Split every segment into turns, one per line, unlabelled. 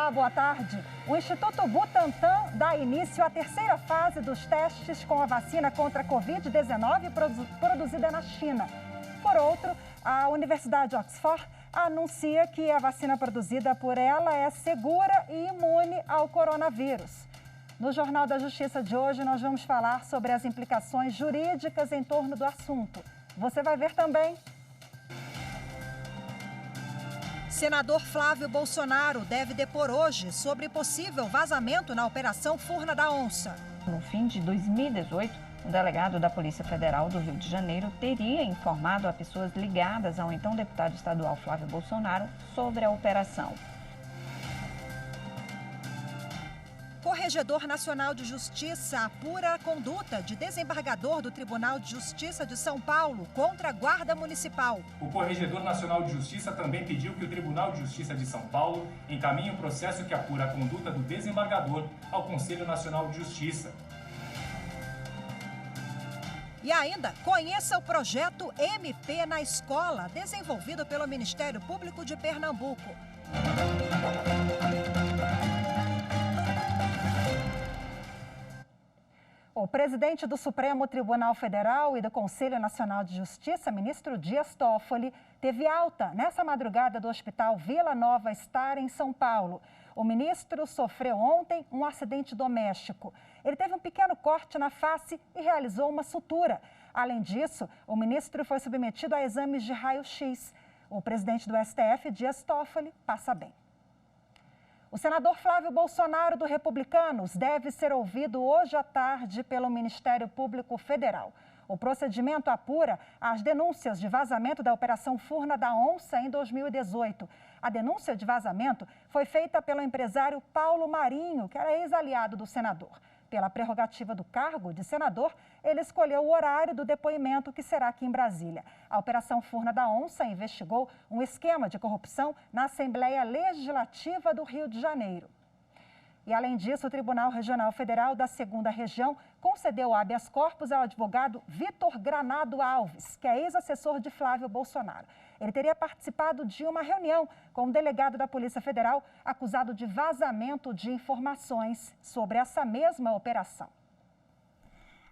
Olá, boa tarde. O Instituto Butantan dá início à terceira fase dos testes com a vacina contra a Covid-19 produzida na China. Por outro, a Universidade de Oxford anuncia que a vacina produzida por ela é segura e imune ao coronavírus. No Jornal da Justiça de hoje, nós vamos falar sobre as implicações jurídicas em torno do assunto. Você vai ver também. Senador Flávio Bolsonaro deve depor hoje sobre possível vazamento na Operação Furna da Onça.
No fim de 2018, um delegado da Polícia Federal do Rio de Janeiro teria informado a pessoas ligadas ao então deputado estadual Flávio Bolsonaro sobre a operação.
Corregedor Nacional de Justiça apura a conduta de desembargador do Tribunal de Justiça de São Paulo contra a Guarda Municipal.
O Corregedor Nacional de Justiça também pediu que o Tribunal de Justiça de São Paulo encaminhe o processo que apura a conduta do desembargador ao Conselho Nacional de Justiça.
E ainda, conheça o projeto MP na Escola, desenvolvido pelo Ministério Público de Pernambuco. O presidente do Supremo Tribunal Federal e do Conselho Nacional de Justiça, ministro Dias Toffoli, teve alta nessa madrugada do Hospital Vila Nova Star, em São Paulo. O ministro sofreu ontem um acidente doméstico. Ele teve um pequeno corte na face e realizou uma sutura. Além disso, o ministro foi submetido a exames de raio-x. O presidente do STF, Dias Toffoli, passa bem. O senador Flávio Bolsonaro, do Republicanos, deve ser ouvido hoje à tarde pelo Ministério Público Federal. O procedimento apura as denúncias de vazamento da Operação Furna da Onça em 2018. A denúncia de vazamento foi feita pelo empresário Paulo Marinho, que era ex-aliado do senador. Pela prerrogativa do cargo de senador, ele escolheu o horário do depoimento, que será aqui em Brasília. A Operação Furna da Onça investigou um esquema de corrupção na Assembleia Legislativa do Rio de Janeiro. E, além disso, o Tribunal Regional Federal da 2ª Região concedeu habeas corpus ao advogado Vitor Granado Alves, que é ex-assessor de Flávio Bolsonaro. Ele teria participado de uma reunião com o delegado da Polícia Federal acusado de vazamento de informações sobre essa mesma operação.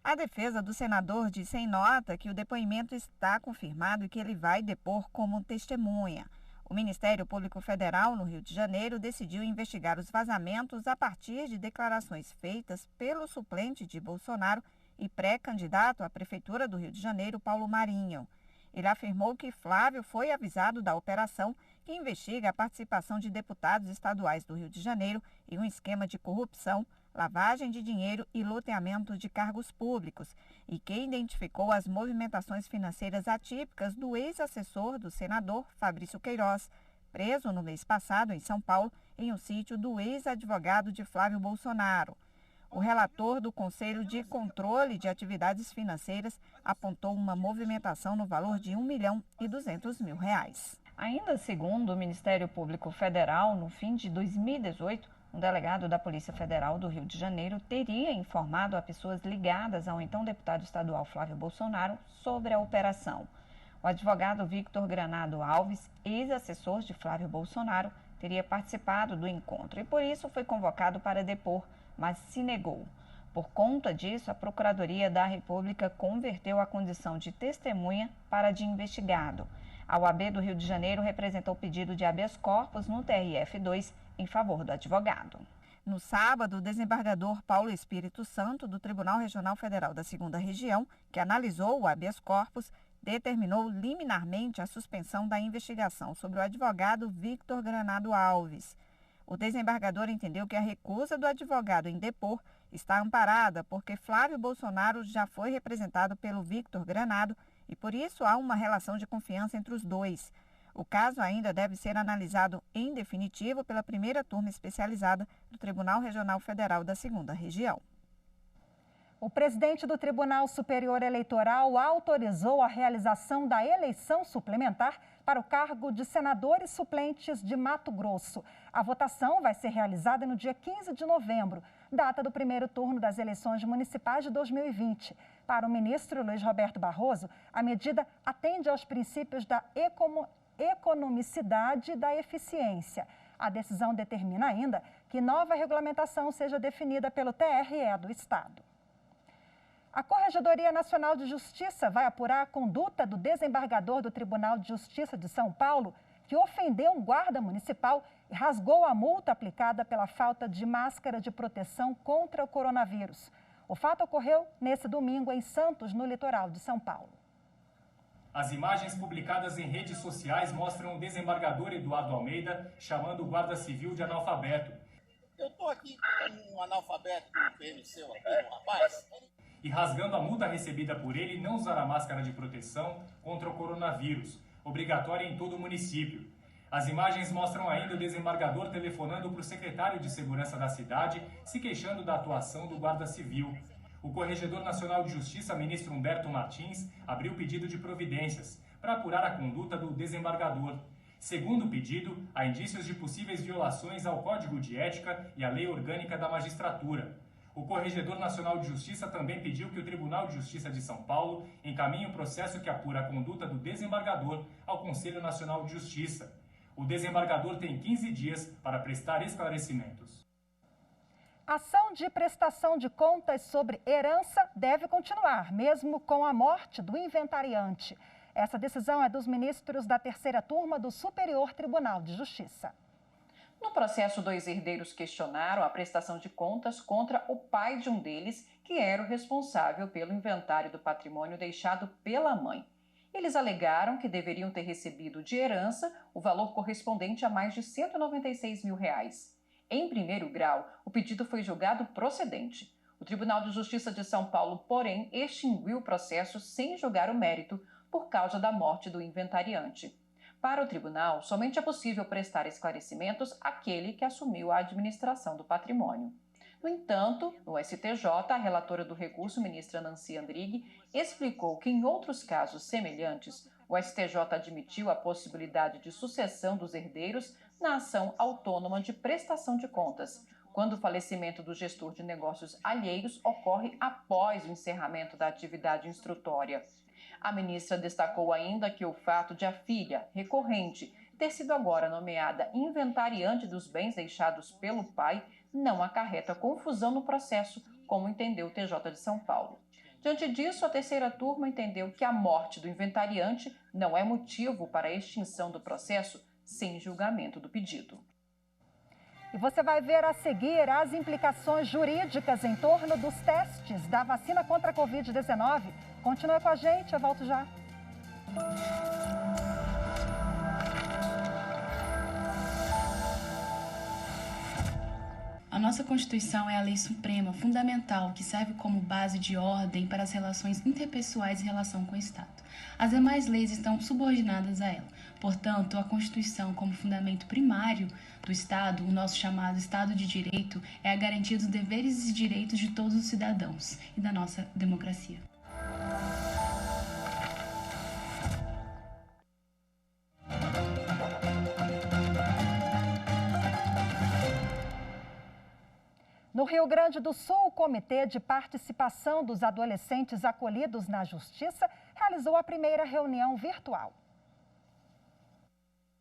A defesa do senador disse em nota que o depoimento está confirmado e que ele vai depor como testemunha. O Ministério Público Federal, no Rio de Janeiro, decidiu investigar os vazamentos a partir de declarações feitas pelo suplente de Bolsonaro e pré-candidato à Prefeitura do Rio de Janeiro, Paulo Marinho. Ele afirmou que Flávio foi avisado da operação que investiga a participação de deputados estaduais do Rio de Janeiro em um esquema de corrupção, lavagem de dinheiro e loteamento de cargos públicos e que identificou as movimentações financeiras atípicas do ex-assessor do senador Fabrício Queiroz, preso no mês passado em São Paulo, em um sítio do ex-advogado de Flávio Bolsonaro. O relator do Conselho de Controle de Atividades Financeiras apontou uma movimentação no valor de R$ 1.200.000. Ainda segundo o Ministério Público Federal, no fim de 2018, um delegado da Polícia Federal do Rio de Janeiro teria informado a pessoas ligadas ao então deputado estadual Flávio Bolsonaro sobre a operação. O advogado Victor Granado Alves, ex-assessor de Flávio Bolsonaro, teria participado do encontro e por isso foi convocado para depor, mas se negou. Por conta disso, a Procuradoria da República converteu a condição de testemunha para de investigado. A OAB do Rio de Janeiro representou o pedido de habeas corpus no TRF2 em favor do advogado. No sábado, o desembargador Paulo Espírito Santo, do Tribunal Regional Federal da 2ª Região, que analisou o habeas corpus, determinou liminarmente a suspensão da investigação sobre o advogado Victor Granado Alves. O desembargador entendeu que a recusa do advogado em depor está amparada porque Flávio Bolsonaro já foi representado pelo Victor Granado e, por isso, há uma relação de confiança entre os dois. O caso ainda deve ser analisado em definitivo pela primeira turma especializada do Tribunal Regional Federal da 2ª Região.
O presidente do Tribunal Superior Eleitoral autorizou a realização da eleição suplementar para o cargo de senadores suplentes de Mato Grosso. A votação vai ser realizada no dia 15 de novembro, data do primeiro turno das eleições municipais de 2020. Para o ministro Luiz Roberto Barroso, a medida atende aos princípios da economicidade e da eficiência. A decisão determina ainda que nova regulamentação seja definida pelo TRE do Estado. A Corregedoria Nacional de Justiça vai apurar a conduta do desembargador do Tribunal de Justiça de São Paulo, que ofendeu um guarda municipal e rasgou a multa aplicada pela falta de máscara de proteção contra o coronavírus. O fato ocorreu nesse domingo em Santos, no litoral de São Paulo.
As imagens publicadas em redes sociais mostram o desembargador Eduardo Almeida chamando o guarda civil de analfabeto.
Eu estou aqui com um analfabeto do PMC, aqui, um rapaz.
E rasgando a multa recebida por ele não usar a máscara de proteção contra o coronavírus, obrigatória em todo o município. As imagens mostram ainda o desembargador telefonando para o secretário de Segurança da cidade, se queixando da atuação do guarda civil. O Corregedor Nacional de Justiça, ministro Humberto Martins, abriu pedido de providências para apurar a conduta do desembargador. Segundo o pedido, há indícios de possíveis violações ao Código de Ética e à Lei Orgânica da Magistratura. O Corregedor Nacional de Justiça também pediu que o Tribunal de Justiça de São Paulo encaminhe o processo que apura a conduta do desembargador ao Conselho Nacional de Justiça. O desembargador tem 15 dias para prestar esclarecimentos.
A ação de prestação de contas sobre herança deve continuar, mesmo com a morte do inventariante. Essa decisão é dos ministros da terceira turma do Superior Tribunal de Justiça.
No processo, 2 herdeiros questionaram a prestação de contas contra o pai de um deles, que era o responsável pelo inventário do patrimônio deixado pela mãe. Eles alegaram que deveriam ter recebido de herança o valor correspondente a mais de R$ 196 mil. Em primeiro grau, o pedido foi julgado procedente. O Tribunal de Justiça de São Paulo, porém, extinguiu o processo sem julgar o mérito por causa da morte do inventariante. Para o tribunal, somente é possível prestar esclarecimentos àquele que assumiu a administração do patrimônio. No entanto, no STJ, a relatora do recurso, ministra Nancy Andrighi, explicou que em outros casos semelhantes, o STJ admitiu a possibilidade de sucessão dos herdeiros na ação autônoma de prestação de contas, quando o falecimento do gestor de negócios alheios ocorre após o encerramento da atividade instrutória. A ministra destacou ainda que o fato de a filha, recorrente, ter sido agora nomeada inventariante dos bens deixados pelo pai não acarreta confusão no processo, como entendeu o TJ de São Paulo. Diante disso, a terceira turma entendeu que a morte do inventariante não é motivo para a extinção do processo sem julgamento do pedido.
E você vai ver a seguir as implicações jurídicas em torno dos testes da vacina contra a Covid-19. Continue com a gente, eu volto já.
A nossa Constituição é a lei suprema, fundamental, que serve como base de ordem para as relações interpessoais em relação com o Estado. As demais leis estão subordinadas a ela. Portanto, a Constituição, como fundamento primário do Estado, o nosso chamado Estado de Direito, é a garantia dos deveres e direitos de todos os cidadãos e da nossa democracia.
No Rio Grande do Sul, o Comitê de Participação dos Adolescentes Acolhidos na Justiça realizou a primeira reunião virtual.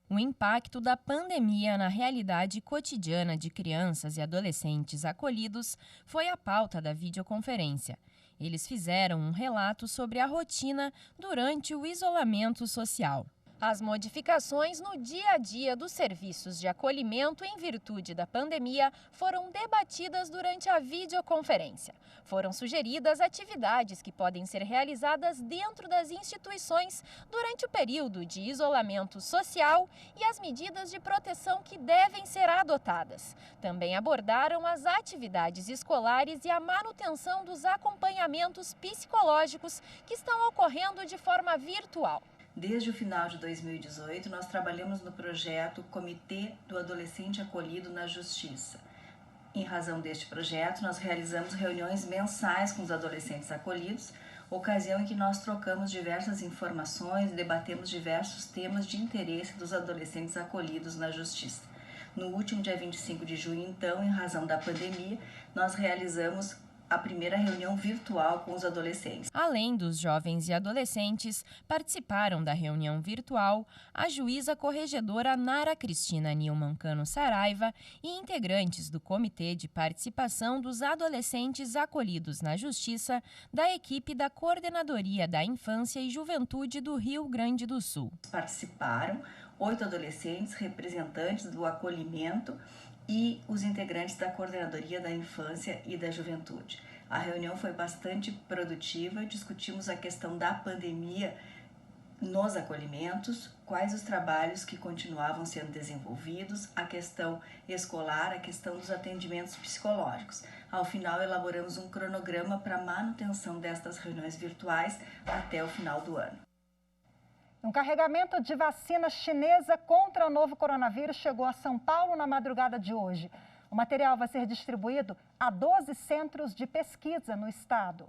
O impacto da pandemia na realidade cotidiana de crianças e adolescentes acolhidos foi a pauta da videoconferência. Eles fizeram um relato sobre a rotina durante o isolamento social. As modificações no dia a dia dos serviços de acolhimento em virtude da pandemia foram debatidas durante a videoconferência. Foram sugeridas atividades que podem ser realizadas dentro das instituições durante o período de isolamento social e as medidas de proteção que devem ser adotadas. Também abordaram as atividades escolares e a manutenção dos acompanhamentos psicológicos que estão ocorrendo de forma virtual.
Desde o final de 2018, nós trabalhamos no projeto Comitê do Adolescente Acolhido na Justiça. Em razão deste projeto, nós realizamos reuniões mensais com os adolescentes acolhidos, ocasião em que nós trocamos diversas informações e debatemos diversos temas de interesse dos adolescentes acolhidos na Justiça. No último dia 25 de junho, então, em razão da pandemia, nós realizamos
a primeira reunião virtual com os adolescentes.
Além dos jovens e adolescentes, participaram da reunião virtual a juíza corregedora Nara Cristina Nilman Cano Saraiva e integrantes do Comitê de Participação dos Adolescentes Acolhidos na Justiça da equipe da Coordenadoria da Infância e Juventude do Rio Grande do Sul.
Participaram 8 adolescentes, representantes do acolhimento e os integrantes da Coordenadoria da Infância e da Juventude. A reunião foi bastante produtiva, discutimos a questão da pandemia nos acolhimentos, quais os trabalhos que continuavam sendo desenvolvidos, a questão escolar, a questão dos atendimentos psicológicos. Ao final, elaboramos um cronograma para a manutenção destas reuniões virtuais até o final do ano.
Um carregamento de vacina chinesa contra o novo coronavírus chegou a São Paulo na madrugada de hoje. O material vai ser distribuído a 12 centros de pesquisa no estado.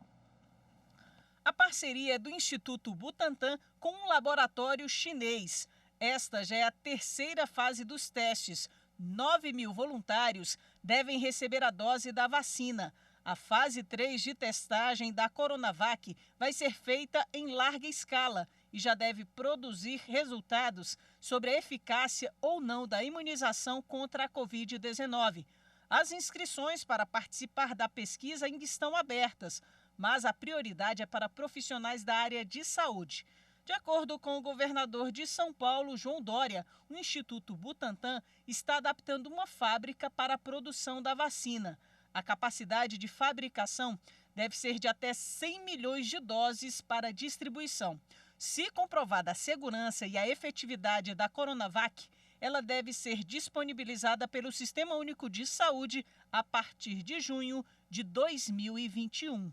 A parceria do Instituto Butantan com um laboratório chinês. Esta já é a terceira fase dos testes. 9.000 voluntários devem receber a dose da vacina. A fase 3 de testagem da Coronavac vai ser feita em larga escala e já deve produzir resultados sobre a eficácia ou não da imunização contra a Covid-19. As inscrições para participar da pesquisa ainda estão abertas, mas a prioridade é para profissionais da área de saúde. De acordo com o governador de São Paulo, João Dória, o Instituto Butantan está adaptando uma fábrica para a produção da vacina. A capacidade de fabricação deve ser de até 100 milhões de doses para distribuição. Se comprovada a segurança e a efetividade da Coronavac, ela deve ser disponibilizada pelo Sistema Único de Saúde a partir de junho de 2021.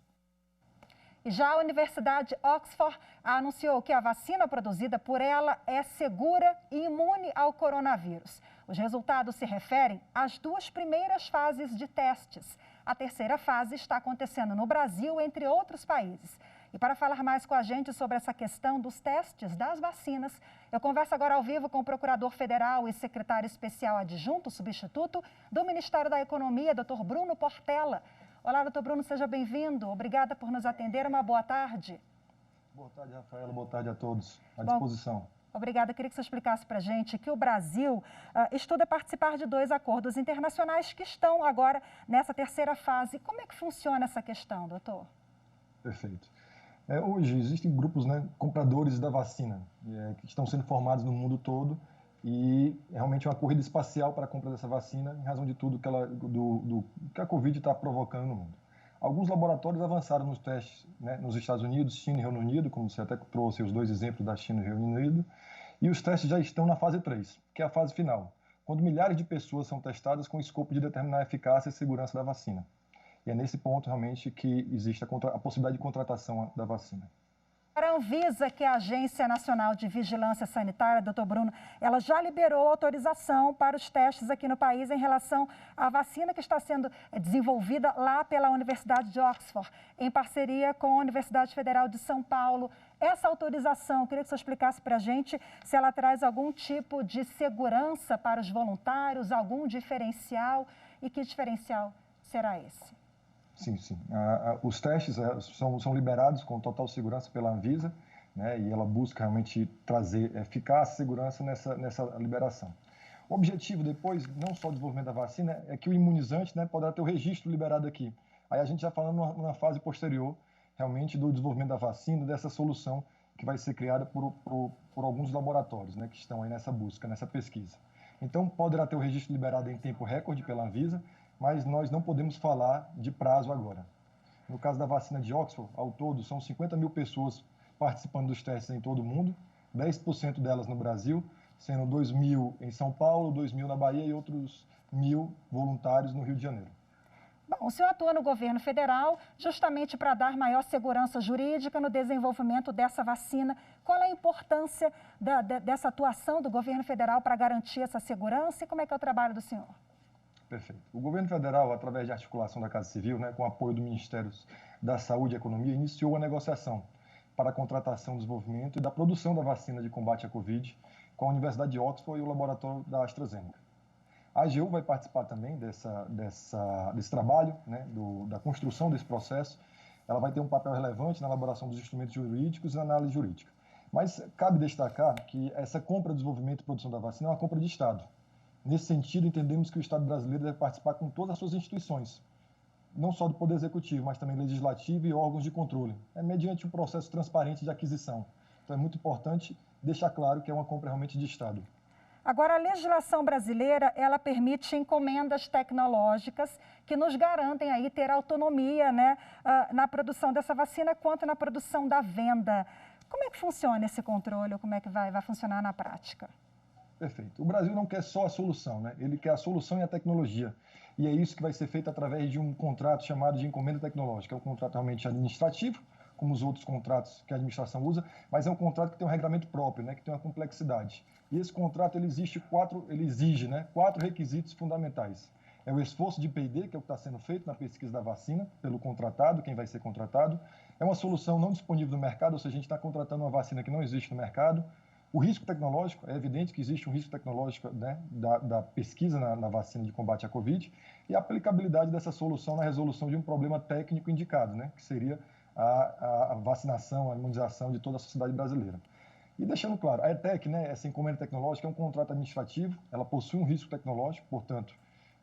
E já a Universidade Oxford anunciou que a vacina produzida por ela é segura e imune ao coronavírus. Os resultados se referem às 2 primeiras fases de testes. A terceira fase está acontecendo no Brasil, entre outros países. E para falar mais com a gente sobre essa questão dos testes das vacinas, eu converso agora ao vivo com o Procurador Federal e Secretário Especial Adjunto Substituto do Ministério da Economia, Dr. Bruno Portela. Olá, doutor Bruno, seja bem-vindo. Obrigada por nos atender. Uma boa tarde.
Boa tarde, Rafaela. Boa tarde a todos. À disposição.
Obrigada. Eu queria que você explicasse para a gente que o Brasil estuda participar de 2 acordos internacionais que estão agora nessa terceira fase. Como é que funciona essa questão, doutor?
Perfeito. Hoje existem grupos, compradores da vacina, que estão sendo formados no mundo todo e realmente é uma corrida espacial para a compra dessa vacina em razão de tudo que a Covid está provocando no mundo. Alguns laboratórios avançaram nos testes nos Estados Unidos, China e Reino Unido, como você até trouxe os 2 exemplos da China e Reino Unido, e os testes já estão na fase 3, que é a fase final, quando milhares de pessoas são testadas com o escopo de determinar a eficácia e segurança da vacina. E é nesse ponto, realmente, que existe a possibilidade de contratação da vacina.
A Anvisa, que é a Agência Nacional de Vigilância Sanitária, doutor Bruno, ela já liberou autorização para os testes aqui no país em relação à vacina que está sendo desenvolvida lá pela Universidade de Oxford, em parceria com a Universidade Federal de São Paulo. Essa autorização, eu queria que você explicasse para a gente se ela traz algum tipo de segurança para os voluntários, algum diferencial, e que diferencial será esse?
Sim. Os testes são liberados com total segurança pela Anvisa, e ela busca realmente trazer eficácia e segurança nessa liberação. O objetivo depois, não só do desenvolvimento da vacina, é que o imunizante poderá ter o registro liberado aqui. Aí a gente já falando numa fase posterior, realmente, do desenvolvimento da vacina, dessa solução que vai ser criada por alguns laboratórios, que estão aí nessa busca, nessa pesquisa. Então, poderá ter o registro liberado em tempo recorde pela Anvisa, mas nós não podemos falar de prazo agora. No caso da vacina de Oxford, ao todo, são 50 mil pessoas participando dos testes em todo o mundo, 10% delas no Brasil, sendo 2.000 em São Paulo, 2.000 na Bahia e outros 1.000 voluntários no Rio de Janeiro.
Bom, o senhor atua no governo federal justamente para dar maior segurança jurídica no desenvolvimento dessa vacina. Qual é a importância dessa atuação do governo federal para garantir essa segurança e como é que é o trabalho do senhor?
Perfeito. O governo federal, através de articulação da Casa Civil, com apoio do Ministério da Saúde e Economia, iniciou a negociação para a contratação, desenvolvimento e da produção da vacina de combate à Covid com a Universidade de Oxford e o laboratório da AstraZeneca. A AGU vai participar também desse trabalho, né, da construção desse processo. Ela vai ter um papel relevante na elaboração dos instrumentos jurídicos e na análise jurídica. Mas cabe destacar que essa compra, desenvolvimento e produção da vacina é uma compra de Estado. Nesse sentido, entendemos que o Estado brasileiro deve participar com todas as suas instituições, não só do Poder Executivo, mas também Legislativo e órgãos de controle, mediante um processo transparente de aquisição. Então, é muito importante deixar claro que é uma compra realmente de Estado.
Agora, a legislação brasileira, ela permite encomendas tecnológicas que nos garantem aí ter autonomia, né, na produção dessa vacina quanto na produção da venda. Como é que funciona esse controle? Ou como é que vai funcionar na prática?
Perfeito. O Brasil não quer só a solução, né? Ele quer a solução e a tecnologia. E é isso que vai ser feito através de um contrato chamado de encomenda tecnológica. É um contrato realmente administrativo, como os outros contratos que a administração usa, mas é um contrato que tem um regramento próprio, né, que tem uma complexidade. E esse contrato ele exige, né, 4 requisitos fundamentais. É o esforço de P&D, que é o que está sendo feito na pesquisa da vacina, pelo contratado, quem vai ser contratado. É uma solução não disponível no mercado, ou seja, a gente está contratando uma vacina que não existe no mercado. O risco tecnológico, é evidente que existe um risco tecnológico, né, da pesquisa na vacina de combate à Covid, e a aplicabilidade dessa solução na resolução de um problema técnico indicado, né, que seria a vacinação, a imunização de toda a sociedade brasileira. E deixando claro, a ETEC, né, essa encomenda tecnológica, é um contrato administrativo, ela possui um risco tecnológico, portanto,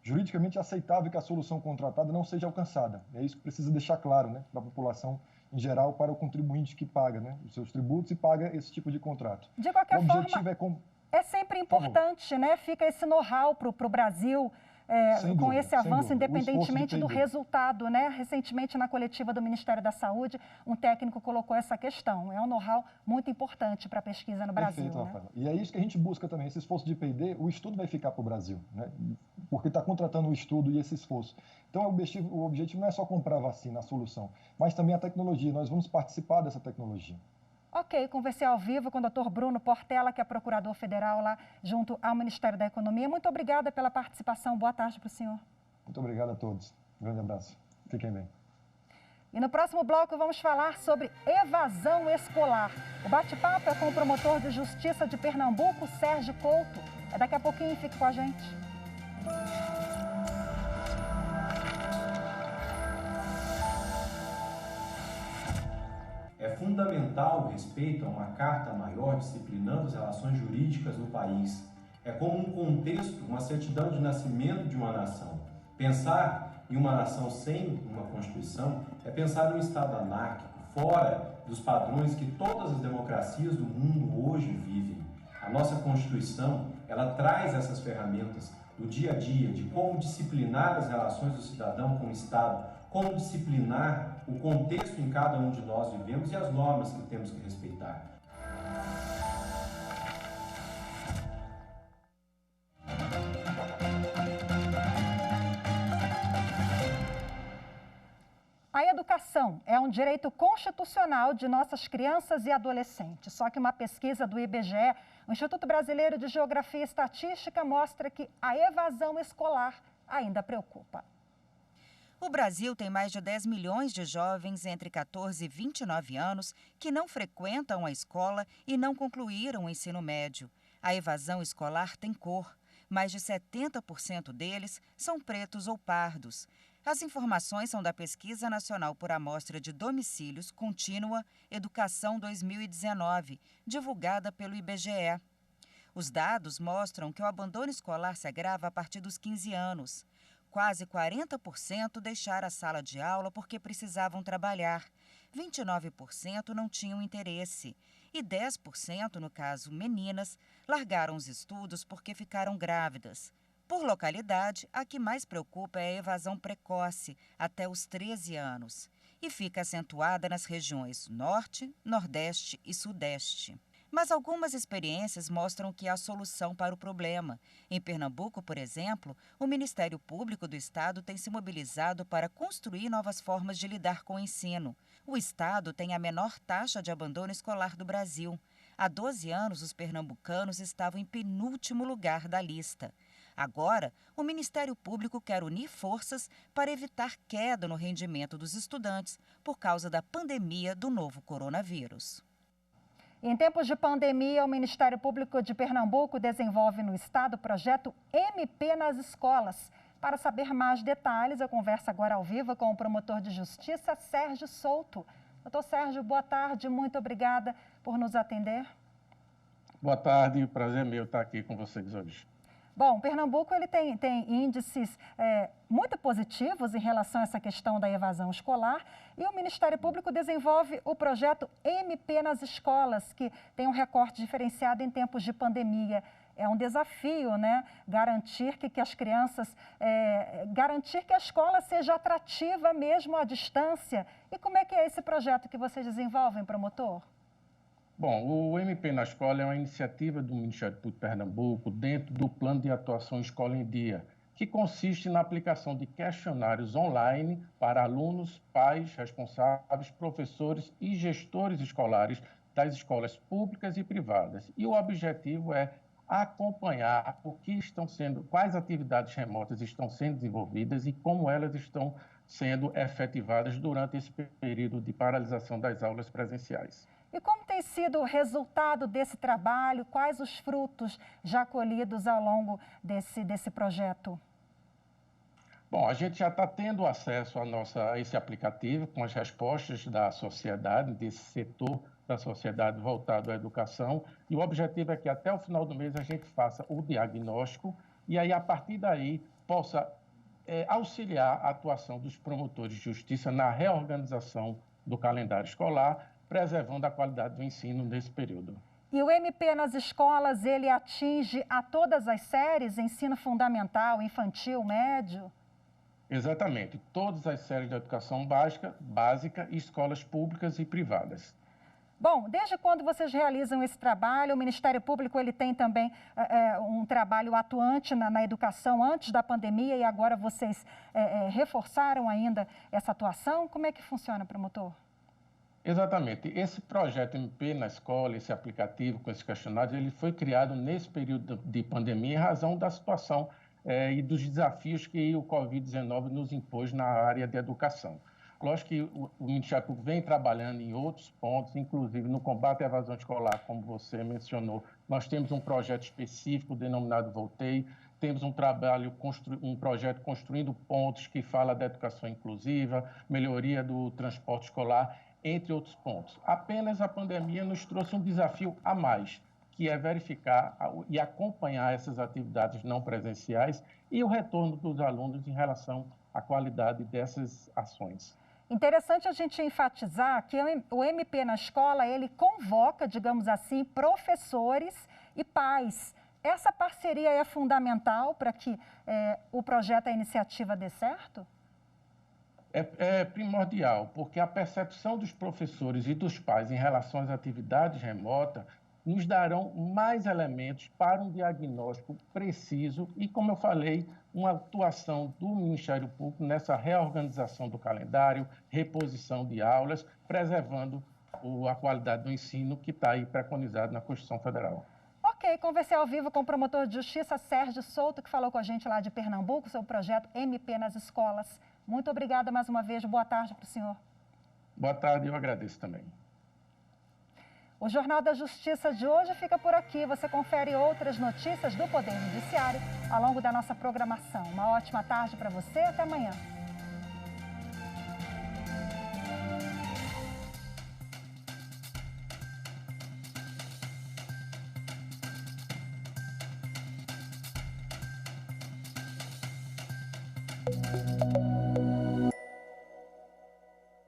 juridicamente aceitável que a solução contratada não seja alcançada. É isso que precisa deixar claro, né, para a população em geral, para o contribuinte que paga, né, os seus tributos e paga esse tipo de contrato.
De qualquer forma, é sempre importante, né? Fica esse know-how para o Brasil, com esse avanço, independentemente do resultado, né? Recentemente, na coletiva do Ministério da Saúde, um técnico colocou essa questão. É um know-how muito importante para a pesquisa no Brasil.
Perfeito,
né?
Rafael. E é isso que a gente busca também, esse esforço de P&D, o estudo vai ficar para o Brasil, né? Porque está contratando o estudo e esse esforço. Então, o objetivo não é só comprar a vacina, a solução, mas também a tecnologia. Nós vamos participar dessa tecnologia.
Ok, conversei ao vivo com o Dr. Bruno Portela, que é procurador federal lá junto ao Ministério da Economia. Muito obrigada pela participação. Boa tarde para o senhor.
Muito obrigado a todos. Um grande abraço. Fiquem bem.
E no próximo bloco vamos falar sobre evasão escolar. O bate-papo é com o promotor de Justiça de Pernambuco, Sérgio Couto. É daqui a pouquinho, fique com a gente.
É fundamental o respeito a uma carta maior disciplinando as relações jurídicas no país. É como um contexto, uma certidão de nascimento de uma nação. Pensar em uma nação sem uma Constituição é pensar num Estado anárquico, fora dos padrões que todas as democracias do mundo hoje vivem. A nossa Constituição, ela traz essas ferramentas do dia a dia, de como disciplinar as relações do cidadão com o Estado, como disciplinar o contexto em cada um de nós vivemos e as normas que temos que respeitar.
A educação é um direito constitucional de nossas crianças e adolescentes. Só que uma pesquisa do IBGE, o Instituto Brasileiro de Geografia e Estatística, mostra que a evasão escolar ainda preocupa.
O Brasil tem mais de 10 milhões de jovens entre 14 e 29 anos que não frequentam a escola e não concluíram o ensino médio. A evasão escolar tem cor. Mais de 70% deles são pretos ou pardos. As informações são da Pesquisa Nacional por Amostra de Domicílios Contínua Educação 2019, divulgada pelo IBGE. Os dados mostram que o abandono escolar se agrava a partir dos 15 anos. Quase 40% deixaram a sala de aula porque precisavam trabalhar. 29% não tinham interesse. E 10%, no caso meninas, largaram os estudos porque ficaram grávidas. Por localidade, a que mais preocupa é a evasão precoce, até os 13 anos. E fica acentuada nas regiões Norte, Nordeste e Sudeste. Mas algumas experiências mostram que há solução para o problema. Em Pernambuco, por exemplo, o Ministério Público do Estado tem se mobilizado para construir novas formas de lidar com o ensino. O Estado tem a menor taxa de abandono escolar do Brasil. Há 12 anos, os pernambucanos estavam em penúltimo lugar da lista. Agora, o Ministério Público quer unir forças para evitar queda no rendimento dos estudantes por causa da pandemia do novo coronavírus.
Em tempos de pandemia, o Ministério Público de Pernambuco desenvolve no estado o projeto MP nas escolas. Para saber mais detalhes, eu converso agora ao vivo com o promotor de justiça, Sérgio Souto. Doutor Sérgio, boa tarde, muito obrigada por nos atender.
Boa tarde, prazer meu estar aqui com vocês hoje.
Bom, Pernambuco ele tem índices muito positivos em relação a essa questão da evasão escolar e o Ministério Público desenvolve o projeto MP nas escolas, que tem um recorte diferenciado em tempos de pandemia. É um desafio, né? Garantir que as crianças, garantir que a escola seja atrativa mesmo à distância. E como é que é esse projeto que vocês desenvolvem, promotor?
Bom, o MP na Escola é uma iniciativa do Ministério Público de Pernambuco dentro do Plano de Atuação Escola em Dia, que consiste na aplicação de questionários online para alunos, pais, responsáveis, professores e gestores escolares das escolas públicas e privadas. E o objetivo é acompanhar quais atividades remotas estão sendo desenvolvidas e como elas estão sendo efetivadas durante esse período de paralisação das aulas presenciais.
E como tem sido o resultado desse trabalho? Quais os frutos já colhidos ao longo desse projeto?
Bom, a gente já está tendo acesso a esse aplicativo com as respostas da sociedade, desse setor da sociedade voltado à educação. E o objetivo é que até o final do mês a gente faça o diagnóstico e aí, a partir daí, possa auxiliar a atuação dos promotores de justiça na reorganização do calendário escolar, preservando a qualidade do ensino nesse período.
E o MP nas escolas, ele atinge a todas as séries, ensino fundamental, infantil, médio?
Exatamente, todas as séries de educação básica, escolas públicas e privadas.
Bom, desde quando vocês realizam esse trabalho? O Ministério Público ele tem também um trabalho atuante na educação antes da pandemia e agora vocês reforçaram ainda essa atuação. Como é que funciona, promotor?
Exatamente. Esse projeto MP na escola, esse aplicativo com esses questionários, ele foi criado nesse período de pandemia em razão da situação e dos desafios que o Covid-19 nos impôs na área de educação. Lógico que o Ministério Público vem trabalhando em outros pontos, inclusive no combate à evasão escolar, como você mencionou. Nós temos um projeto específico denominado Voltei, temos um projeto Construindo Pontos, que fala da educação inclusiva, melhoria do transporte escolar, entre outros pontos. Apenas a pandemia nos trouxe um desafio a mais, que é verificar e acompanhar essas atividades não presenciais e o retorno dos alunos em relação à qualidade dessas ações.
Interessante a gente enfatizar que o MP na escola, ele convoca, digamos assim, professores e pais. Essa parceria é fundamental para que o projeto, a iniciativa dê certo?
É primordial, porque a percepção dos professores e dos pais em relação às atividades remotas nos darão mais elementos para um diagnóstico preciso e, como eu falei, uma atuação do Ministério Público nessa reorganização do calendário, reposição de aulas, preservando a qualidade do ensino que está aí preconizado na Constituição Federal.
Ok, conversei ao vivo com o promotor de justiça Sérgio Souto, que falou com a gente lá de Pernambuco sobre o projeto MP nas escolas. Muito obrigada mais uma vez. Boa tarde para o senhor.
Boa tarde, eu agradeço também.
O Jornal da Justiça de hoje fica por aqui. Você confere outras notícias do Poder Judiciário ao longo da nossa programação. Uma ótima tarde para você. Até amanhã.